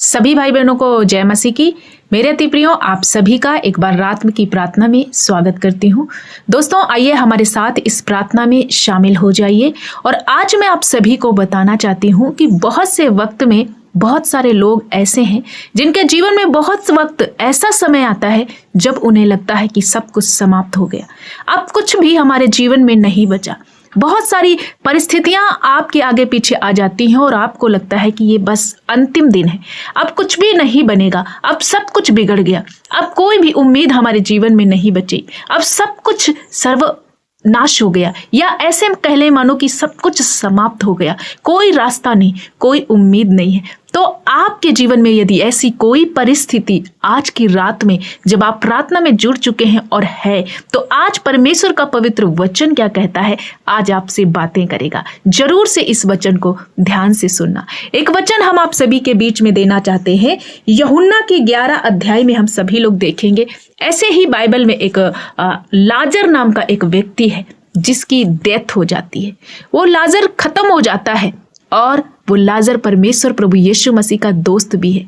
सभी भाई बहनों को जय मसीह की। मेरे अति प्रियों, आप सभी का एक बार रात की प्रार्थना में स्वागत करती हूँ। दोस्तों, आइए हमारे साथ इस प्रार्थना में शामिल हो जाइए। और आज मैं आप सभी को बताना चाहती हूँ कि बहुत से वक्त में बहुत सारे लोग ऐसे हैं जिनके जीवन में बहुत वक्त ऐसा समय आता है जब उन्हें लगता है कि सब कुछ समाप्त हो गया, अब कुछ भी हमारे जीवन में नहीं बचा। बहुत सारी परिस्थितियां आपके आगे पीछे आ जाती हैं और आपको लगता है कि ये बस अंतिम दिन है, अब कुछ भी नहीं बनेगा, अब सब कुछ बिगड़ गया, अब कोई भी उम्मीद हमारे जीवन में नहीं बची, अब सब कुछ नाश हो गया, या ऐसे कह ले मानो कि सब कुछ समाप्त हो गया, कोई रास्ता नहीं, कोई उम्मीद नहीं है। तो आपके जीवन में यदि ऐसी कोई परिस्थिति आज की रात में जब आप प्रार्थना में जुड़ चुके हैं और है, तो आज परमेश्वर का पवित्र वचन क्या कहता है, आज आपसे बातें करेगा। जरूर से इस वचन को ध्यान से सुनना। एक वचन हम आप सभी के बीच में देना चाहते हैं। यूहन्ना के 11 अध्याय में हम सभी लोग देखेंगे। ऐसे ही बाइबल में एक लाजर नाम का एक व्यक्ति है जिसकी डेथ हो जाती है। वो लाजर खत्म हो जाता है और वो लाजर परमेश्वर प्रभु यीशु मसीह का दोस्त भी है।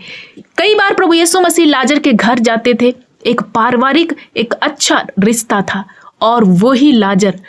कई बार प्रभु यीशु मसीह लाजर के घर जाते थे, एक पारिवारिक एक अच्छा रिश्ता था, और वही लाजर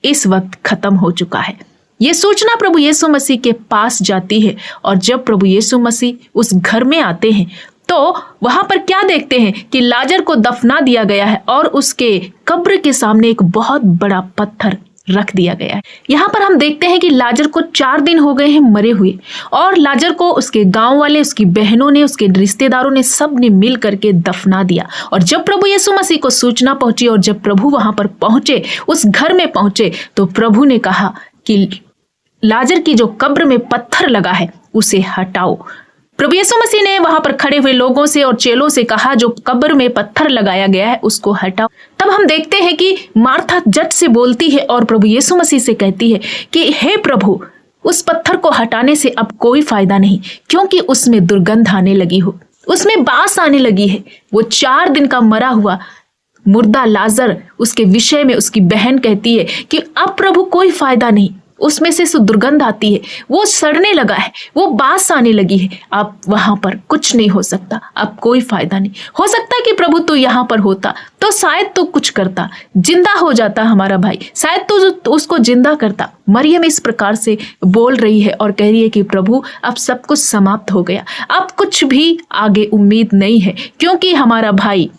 इस वक्त खत्म हो चुका है। ये सूचना प्रभु यीशु मसीह के पास जाती है, और जब प्रभु यीशु मसीह उस घर में आते हैं तो वहां पर क्या देखते हैं कि लाजर को दफना दिया गया है और उसके कब्र के सामने एक बहुत बड़ा पत्थर रख दिया गया है। यहाँ पर हम देखते हैं कि लाजर को 4 दिन हो गए हैं मरे हुए, और लाजर को उसके गांव वाले, उसकी बहनों ने, उसके रिश्तेदारों ने, सब ने मिल करके दफना दिया। और जब प्रभु यीशु मसीह को सूचना पहुंची और जब प्रभु वहां पर पहुंचे, उस घर में पहुंचे, तो प्रभु ने कहा कि लाजर की जो कब्र में पत्थर लगा है उसे हटाओ। प्रभु यीशु मसीह ने वहां पर खड़े हुए लोगों से और चेलों से कहा, जो कब्र में पत्थर लगाया गया है उसको हटाओ। तब हम देखते हैं कि मार्था झट से बोलती है और प्रभु यीशु मसीह से कहती है कि हे प्रभु, उस पत्थर को हटाने से अब कोई फायदा नहीं, क्योंकि उसमें दुर्गंध आने लगी हो, उसमें बास आने लगी है। वो 4 दिन का मरा हुआ मुर्दा लाजर, उसके विषय में उसकी बहन कहती है कि अब प्रभु कोई फायदा नहीं, उसमें से दुर्गंध आती है, वो सड़ने लगा है, वो बास आने लगी है, अब वहां पर कुछ नहीं हो सकता, अब कोई फायदा नहीं। हो सकता है कि प्रभु तो यहाँ पर होता तो शायद तो कुछ करता, जिंदा हो जाता हमारा भाई, शायद तो उसको जिंदा करता। मरियम इस प्रकार से बोल रही है और कह रही है कि प्रभु अब सब कुछ समाप्त हो गया, अब कुछ भी आगे उम्मीद नहीं है, क्योंकि हमारा भाई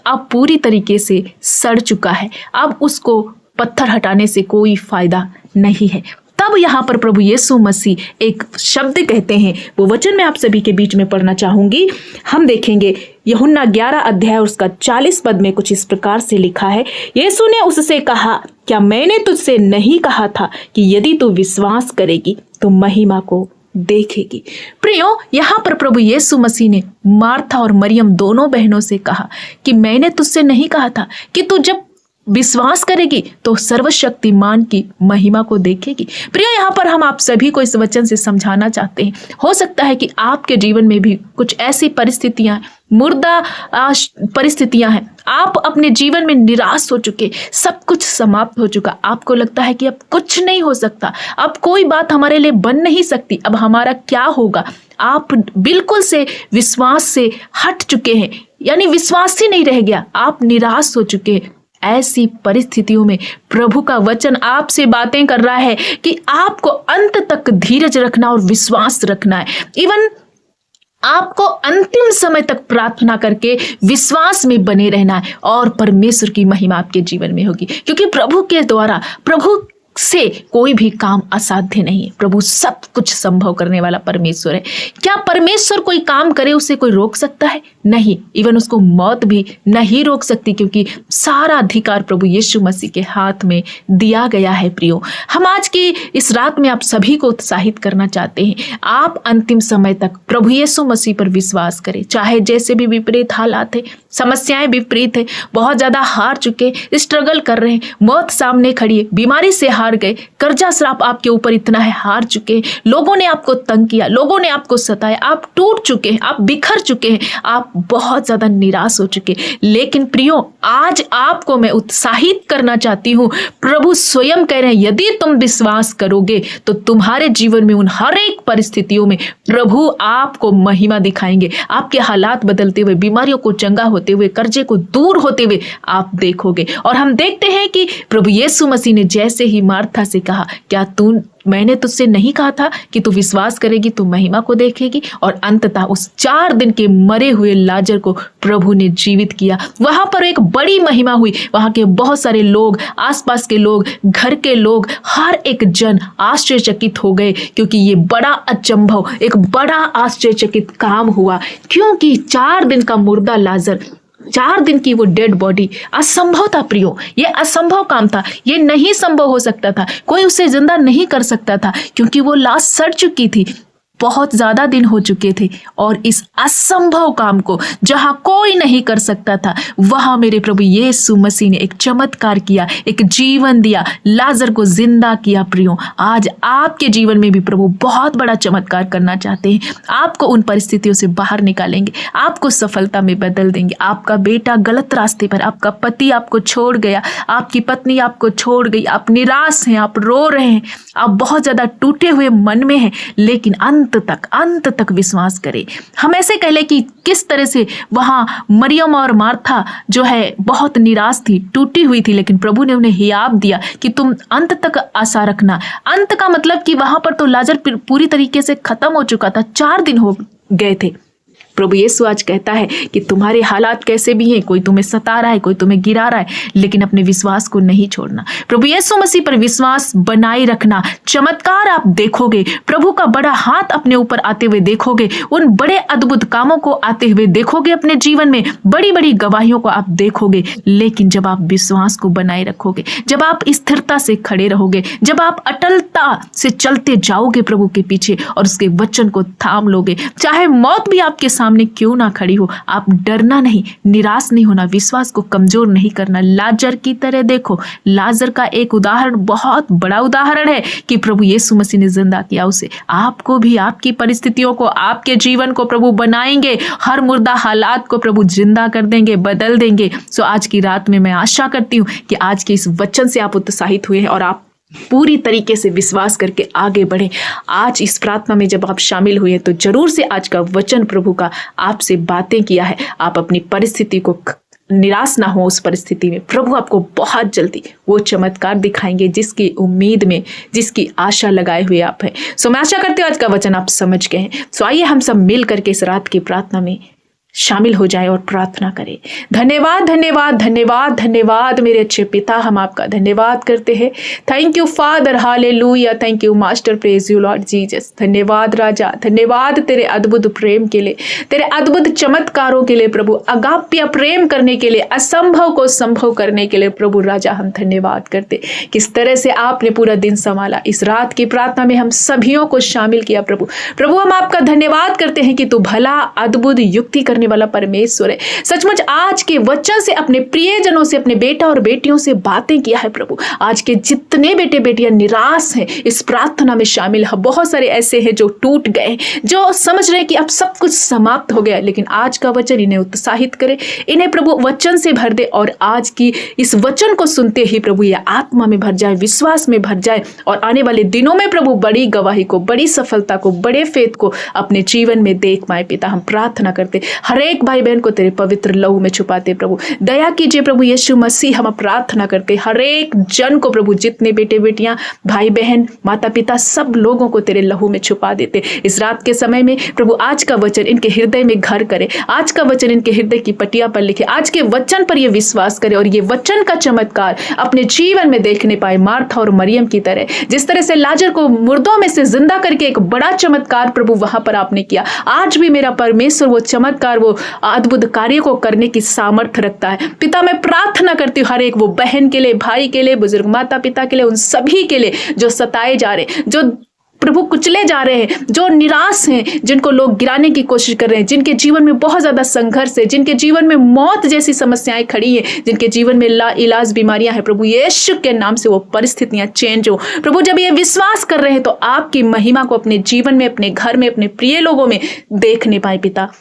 अब पूरी तरीके से सड़ चुका है, अब उसको पत्थर हटाने से कोई फायदा नहीं है। तब यहाँ पर प्रभु यीशु मसीह एक शब्द कहते हैं, वो वचन मैं आप सभी के बीच में पढ़ना चाहूंगी। हम देखेंगे यूहन्ना 11 अध्याय उसका 40 पद में कुछ इस प्रकार से लिखा है। यीशु ने उससे कहा, क्या मैंने तुझसे नहीं कहा था कि यदि तू विश्वास करेगी तो महिमा को देखेगी। प्रियो, यहाँ पर प्रभु यीशु मसीह ने मार्था और मरियम दोनों बहनों से कहा कि मैंने तुझसे नहीं कहा था कि तू जब विश्वास करेगी तो सर्वशक्तिमान की महिमा को देखेगी। प्रिय, यहाँ पर हम आप सभी को इस वचन से समझाना चाहते हैं, हो सकता है कि आपके जीवन में भी कुछ ऐसी परिस्थितियां, मुर्दा परिस्थितियां हैं, आप अपने जीवन में निराश हो चुके, सब कुछ समाप्त हो चुका, आपको लगता है कि अब कुछ नहीं हो सकता, अब कोई बात हमारे लिए बन नहीं सकती, अब हमारा क्या होगा। आप बिल्कुल से विश्वास से हट चुके हैं, यानी विश्वास ही नहीं रह गया, आप निराश हो चुके हैं। ऐसी परिस्थितियों में प्रभु का वचन आपसे बातें कर रहा है कि आपको अंत तक धीरज रखना और विश्वास रखना है। इवन आपको अंतिम समय तक प्रार्थना करके विश्वास में बने रहना है, और परमेश्वर की महिमा आपके जीवन में होगी, क्योंकि प्रभु के द्वारा, प्रभु से कोई भी काम असाध्य नहीं है। प्रभु सब कुछ संभव करने वाला परमेश्वर है। क्या परमेश्वर कोई काम करे उसे कोई रोक सकता है? नहीं, इवन उसको मौत भी नहीं रोक सकती, क्योंकि सारा अधिकार प्रभु यीशु मसीह के हाथ में दिया गया है। प्रियो, हम आज की इस रात में आप सभी को उत्साहित करना चाहते हैं, आप अंतिम समय तक प्रभु यीशु मसीह पर विश्वास करें। चाहे जैसे भी विपरीत हालात है, समस्याएं विपरीत है, बहुत ज्यादा हार चुके, स्ट्रगल कर रहे हैं, मौत सामने खड़ी है, बीमारी से हार गए, कर्जा श्राप आपके ऊपर इतना है, हार चुके हैं, लोगों ने आपको तंग किया, लोगों ने आपको सताया, आप टूट चुके हैं, आप बिखर चुके हैं, आप बहुत ज्यादा निराश हो चुके हैं। लेकिन प्रियो, आज आपको मैं उत्साहित करना चाहती हूँ। प्रभु स्वयं कह रहे हैं, यदि तुम विश्वास करोगे तो तुम्हारे जीवन में उन हर एक परिस्थितियों में प्रभु आपको महिमा दिखाएंगे। आपके हालात बदलते हुए, बीमारियों को चंगा होते हुए, कर्जे को दूर होते हुए आप देखोगे। और हम देखते हैं कि प्रभु यीशु मसीह ने जैसे ही मार्था से कहा, क्या मैंने तुझसे नहीं कहा था कि तू विश्वास करेगी तो महिमा को देखेगी? और अंततः उस 4 दिन के मरे हुए लाजर को प्रभु ने जीवित किया। वहां पर एक बड़ी महिमा हुई। वहां के बहुत सारे लोग, आसपास के लोग, घर के लोग, हर एक जन आश्चर्यचकित हो गए, क्योंकि ये बड़ा अचंभव, एक बड़ा आश्चर्यचकित काम हुआ। क्योंकि 4 दिन का मुर्दा लाजर, 4 दिन की वो डेड बॉडी असंभव था प्रियो। ये असंभव काम था, ये नहीं संभव हो सकता था, कोई उसे जिंदा नहीं कर सकता था, क्योंकि वो लाश सड़ चुकी थी, बहुत ज्यादा दिन हो चुके थे। और इस असंभव काम को जहां कोई नहीं कर सकता था, वहां मेरे प्रभु यीशु मसीह ने एक चमत्कार किया, एक जीवन दिया, लाजर को जिंदा किया। प्रियो, आज आपके जीवन में भी प्रभु बहुत बड़ा चमत्कार करना चाहते हैं। आपको उन परिस्थितियों से बाहर निकालेंगे, आपको सफलता में बदल देंगे। आपका बेटा गलत रास्ते पर, आपका पति आपको छोड़ गया, आपकी पत्नी आपको छोड़ गई, आप निराश हैं, आप रो रहे हैं, आप बहुत ज्यादा टूटे हुए मन में हैं, लेकिन अंत तक विश्वास करें। हम ऐसे कह ले कि किस तरह से वहां मरियम और मार्था जो है बहुत निराश थी, टूटी हुई थी, लेकिन प्रभु ने उन्हें हियाब दिया कि तुम अंत तक आशा रखना। अंत का मतलब कि वहां पर तो लाजर पूरी तरीके से खत्म हो चुका था, 4 दिन हो गए थे। प्रभु यीशु आज कहता है कि तुम्हारे हालात कैसे भी हैं, कोई तुम्हें सता रहा है, कोई तुम्हें गिरा रहा है, लेकिन अपने विश्वास को नहीं छोड़ना। प्रभु यीशु मसीह पर विश्वास बनाए रखना। चमत्कार आप देखोगे, प्रभु का बड़ा हाथ अपने ऊपर आते हुए देखोगे, उन बड़े अद्भुत कामों को आते हुए देखोगे, अपने जीवन में बड़ी बड़ी गवाहियों को आप देखोगे। लेकिन जब आप विश्वास को बनाए रखोगे, जब आप स्थिरता से खड़े रहोगे, जब आप अटलता से चलते जाओगे प्रभु के पीछे और उसके वचन को थाम लोगे, चाहे मौत भी आपके सामने क्यों ना खड़ी हो, आप डरना नहीं, निराश नहीं होना, विश्वास को कमजोर नहीं करना। लाजर की तरह देखो, लाजर का एक उदाहरण बहुत बड़ा उदाहरण है कि प्रभु यीशु मसीह ने जिंदा किया उसे। आपको भी, आपकी परिस्थितियों को, आपके जीवन को प्रभु बनाएंगे, हर मुर्दा हालात को प्रभु जिंदा कर देंगे, बदल देंगे। सो आज की रात में मैं आशा करती हूँ कि आज के इस वचन से आप उत्साहित हुए हैं और आप पूरी तरीके से विश्वास करके आगे बढ़े। आज इस प्रार्थना में जब आप शामिल हुए तो जरूर से आज का वचन प्रभु का आपसे बातें किया है। आप अपनी परिस्थिति को, निराश ना हो उस परिस्थिति में, प्रभु आपको बहुत जल्दी वो चमत्कार दिखाएंगे जिसकी उम्मीद में, जिसकी आशा लगाए हुए आप हैं। सो मैं आशा करती हूँ आज का वचन आप समझ गए हैं। सो आइए हम सब मिल करके इस रात की प्रार्थना में शामिल हो जाए और प्रार्थना करें। धन्यवाद धन्यवाद धन्यवाद धन्यवाद मेरे अच्छे पिता, हम आपका धन्यवाद करते हैं। Thank you father, hallelujah, thank you master, praise you Lord Jesus. धन्यवाद राजा, धन्यवाद तेरे अद्भुत प्रेम के लिए, तेरे अद्भुत चमत्कारों के लिए प्रभु, अगाप्य प्रेम करने के लिए, असंभव को संभव करने के लिए प्रभु राजा हम धन्यवाद करते। किस तरह से आपने पूरा दिन संभाला, इस रात की प्रार्थना में हम सभियों को शामिल किया प्रभु। प्रभु हम आपका धन्यवाद करते हैं कि तू भला, अद्भुत, युक्ति करने वाला परमेश्वर है। सचमुच आज के वचन से अपने प्रियजनों से, अपने बेटा और बेटियों से बातें किया है प्रभु। आज के जितने बेटे बेटियां निराश हैं इस प्रार्थना में शामिल है। बहुत सारे ऐसे हैं जो टूट गए, जो समझ रहे हैं कि अब सब कुछ समाप्त हो गया, लेकिन आज का वचन इन्हें उत्साहित करे, इन्हें प्रभु वचन से भर दे और आज की इस वचन को सुनते ही प्रभु ये आत्मा में भर जाए, विश्वास में भर जाए और आने वाले दिनों में प्रभु बड़ी गवाही को, बड़ी सफलता को, बड़े फेथ को अपने जीवन में देख पाए। पिता हम प्रार्थना करते, हर एक भाई बहन को तेरे पवित्र लहू में छुपाते प्रभु। दया कीजिए प्रभु यीशु मसीह, हम प्रार्थना करते हर एक जन को प्रभु, जितने बेटे बेटियां, भाई बहन, माता पिता, सब लोगों को तेरे लहू में छुपा देते। इस रात के समय में प्रभु आज का वचन इनके हृदय में घर करे, आज का वचन इनके हृदय की पटिया पर लिखे, आज के वचन पर ये विश्वास करे और ये वचन का चमत्कार अपने जीवन में देखने पाए। मार्था और मरियम की तरह, जिस तरह से लाजर को मुर्दों में से जिंदा करके एक बड़ा चमत्कार प्रभु वहां पर आपने किया, आज भी मेरा परमेश्वर वो चमत्कार, वो अद्भुत कार्य को करने की सामर्थ्य रखता है। पिता मैं प्रार्थना करती हूँ हर एक वो बहन के लिए, भाई के लिए, बुजुर्ग माता पिता के लिए, उन सभी के लिए जो सताए जा रहे, जो प्रभु कुचले जा रहे हैं, जो निराश हैं, जिनको लोग गिराने की कोशिश कर रहे हैं, जिनके जीवन में बहुत ज्यादा संघर्ष है, जिनके जीवन में मौत जैसी समस्याएं खड़ी है, जिनके जीवन में लाइलाज बीमारियां हैं, प्रभु यीशु के नाम से वो परिस्थितियां चेंज हो। प्रभु जब ये विश्वास कर रहे हैं तो आपकी महिमा को अपने जीवन में, अपने घर में, अपने प्रिय लोगों में देखने पाए। पिता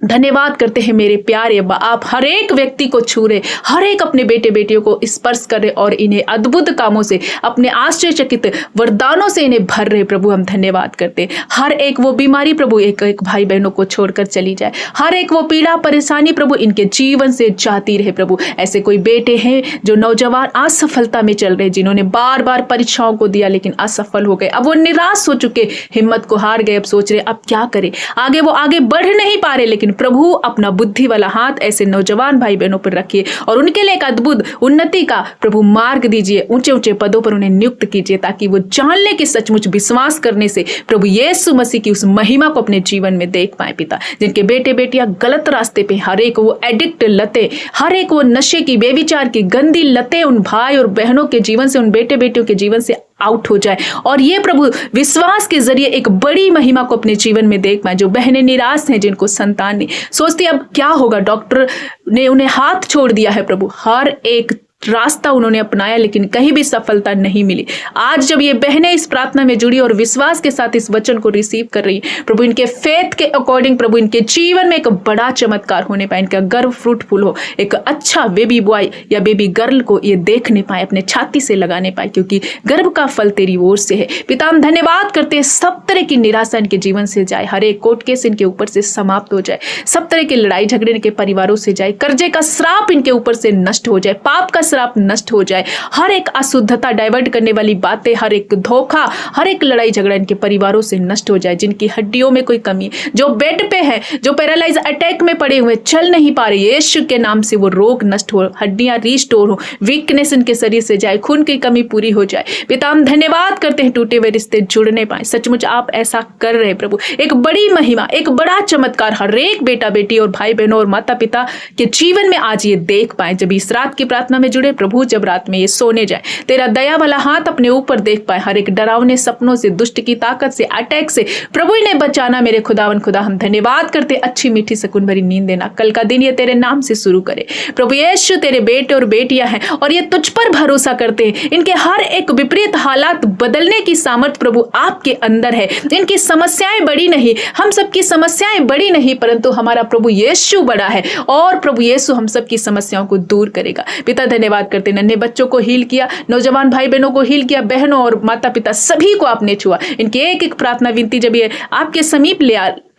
धन्यवाद करते हैं मेरे प्यारे अब्बा, आप हर एक व्यक्ति को छू रहे, हर एक अपने बेटे बेटियों को स्पर्श कर रहे और इन्हें अद्भुत कामों से, अपने आश्चर्यचकित वरदानों से इन्हें भर रहे। प्रभु हम धन्यवाद करते हैं। हर एक वो बीमारी प्रभु एक एक भाई बहनों को छोड़कर चली जाए, हर एक वो पीड़ा परेशानी प्रभु इनके जीवन से जाती रहे। प्रभु ऐसे कोई बेटे हैं जो नौजवान असफलता में चल रहे, जिन्होंने बार बार परीक्षाओं को दिया लेकिन असफल हो गए, अब वो निराश हो चुके, हिम्मत को हार गए, अब सोच रहे अब क्या करें, आगे वो आगे बढ़ नहीं पा रहे। लेकिन प्रभु अपना बुद्धि वाला हाथ ऐसे नौजवान भाई बहनों पर रखिए और उनके लिए एक अद्भुत उन्नति का प्रभु मार्ग दीजिए, ऊंचे ऊंचे पदों पर उन्हें नियुक्त कीजिए, ताकि वो जान ले कि सचमुच विश्वास करने से प्रभु यीशु मसीह की उस महिमा को अपने जीवन में देख पाए। पिता जिनके बेटे बेटियां गलत रास्ते पे, हर एक वो एडिक्ट लतें, हर एक वो नशे की, बेविचार की गंदी लतें उन भाई और बहनों के जीवन से, उन बेटे बेटियों के जीवन से आउट हो जाए और ये प्रभु विश्वास के जरिए एक बड़ी महिमा को अपने जीवन में देख पाए। जो बहनें निराश हैं, जिनको संतान नहीं, सोचती अब क्या होगा, डॉक्टर ने उन्हें हाथ छोड़ दिया है, प्रभु हर एक रास्ता उन्होंने अपनाया लेकिन कहीं भी सफलता नहीं मिली। आज जब ये बहनें इस प्रार्थना में जुड़ी और विश्वास के साथ इस वचन को रिसीव कर रही, प्रभु इनके फेथ के अकॉर्डिंग प्रभु इनके जीवन में एक बड़ा चमत्कार होने पाए, इनका गर्भ फ्रूटफुल हो, एक अच्छा बेबी बॉय या बेबी गर्ल को ये देखने पाए, अपने छाती से लगाने पाए, क्योंकि गर्भ का फल तेरी ओर से है। पिता हम धन्यवाद करते हैं, सब तरह की निराशा इनके जीवन से जाए, हर एक कोर्ट केस इनके ऊपर से समाप्त हो जाए, सब तरह की लड़ाई झगड़े इनके परिवारों से जाए, कर्जे का श्राप इनके ऊपर से नष्ट हो जाए, पाप का श्राप नष्ट हो जाए, हर एक अशुद्धता, डाइवर्ट करने वाली बातें, हर एक धोखा, हर एक लड़ाई झगड़ा इनके परिवारों से नष्ट हो जाए। जिनकी हड्डियों में कोई कमी, जो बेड पे है, जो पैरालाइज अटैक में पड़े हुए, चल नहीं पा रहे, यीशु के नाम से वो रोग नष्ट हो, हड्डियां रिस्टोर हो, वीकनेस इनके शरीर से जाए, खून की कमी पूरी हो जाए। पिता हम धन्यवाद करते हैं, टूटे हुए रिश्ते जुड़ने पाए, सचमुच आप ऐसा कर रहे हैं प्रभु, एक बड़ी महिमा, एक बड़ा चमत्कार हर एक बेटा बेटी और भाई बहनों और माता पिता के जीवन में आज ये देख पाए। जब इस रात की प्रार्थना में जुड़े प्रभु, जब रात में ये सोने जाए, तेरा दया वाला हाथ अपने ऊपर देख पाए, हर एक डरावने सपनों से, दुष्ट की ताकत से, अटैक से प्रभु इन्हें बचाना। मेरे खुदावन खुदा हम धन्यवाद करते, अच्छी मीठी सुकून भरी नींद देना, कल का दिन ये तेरे नाम से शुरू करे। प्रभु यीशु तेरे बेटे और बेटियां हैं और ये तुझ पर भरोसा करते हैं, इनके हर एक विपरीत हालात बदलने की सामर्थ प्रभु आपके अंदर है। इनकी समस्याएं बड़ी नहीं, हम सबकी समस्याएं बड़ी नहीं, परंतु हमारा प्रभु यीशु बड़ा है और प्रभु यीशु हम सबकी समस्याओं को दूर करेगा। पिता धन्यवाद करते, नन्हे बच्चों को हील किया, नौजवान भाई बहनों को हील किया, बहनों और माता पिता सभी को आपने छुआ। इनकी एक एक प्रार्थना विनती जब ये आपके समीप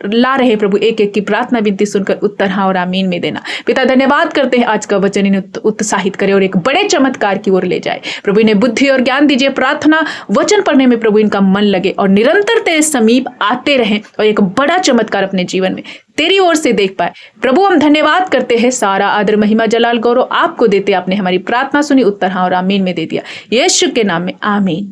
ला रहे प्रभु, एक एक की प्रार्थना विनती सुनकर उत्तर हाँ और आमीन में देना। पिता धन्यवाद करते हैं, आज का वचन इन्हें उत्साहित करे और एक बड़े चमत्कार की ओर ले जाए। प्रभु इन्हें बुद्धि और ज्ञान दीजिए, प्रार्थना वचन पढ़ने में प्रभु इनका मन लगे और निरंतर तेरे समीप आते रहें और एक बड़ा चमत्कार अपने जीवन में तेरी ओर से देख पाए। प्रभु हम धन्यवाद करते हैं, सारा आदर महिमा जलाल गौरव आपको देते। आपने हमारी प्रार्थना सुनी, उत्तर हाँ और आमीन में दे दिया, यीशु के नाम में आमीन।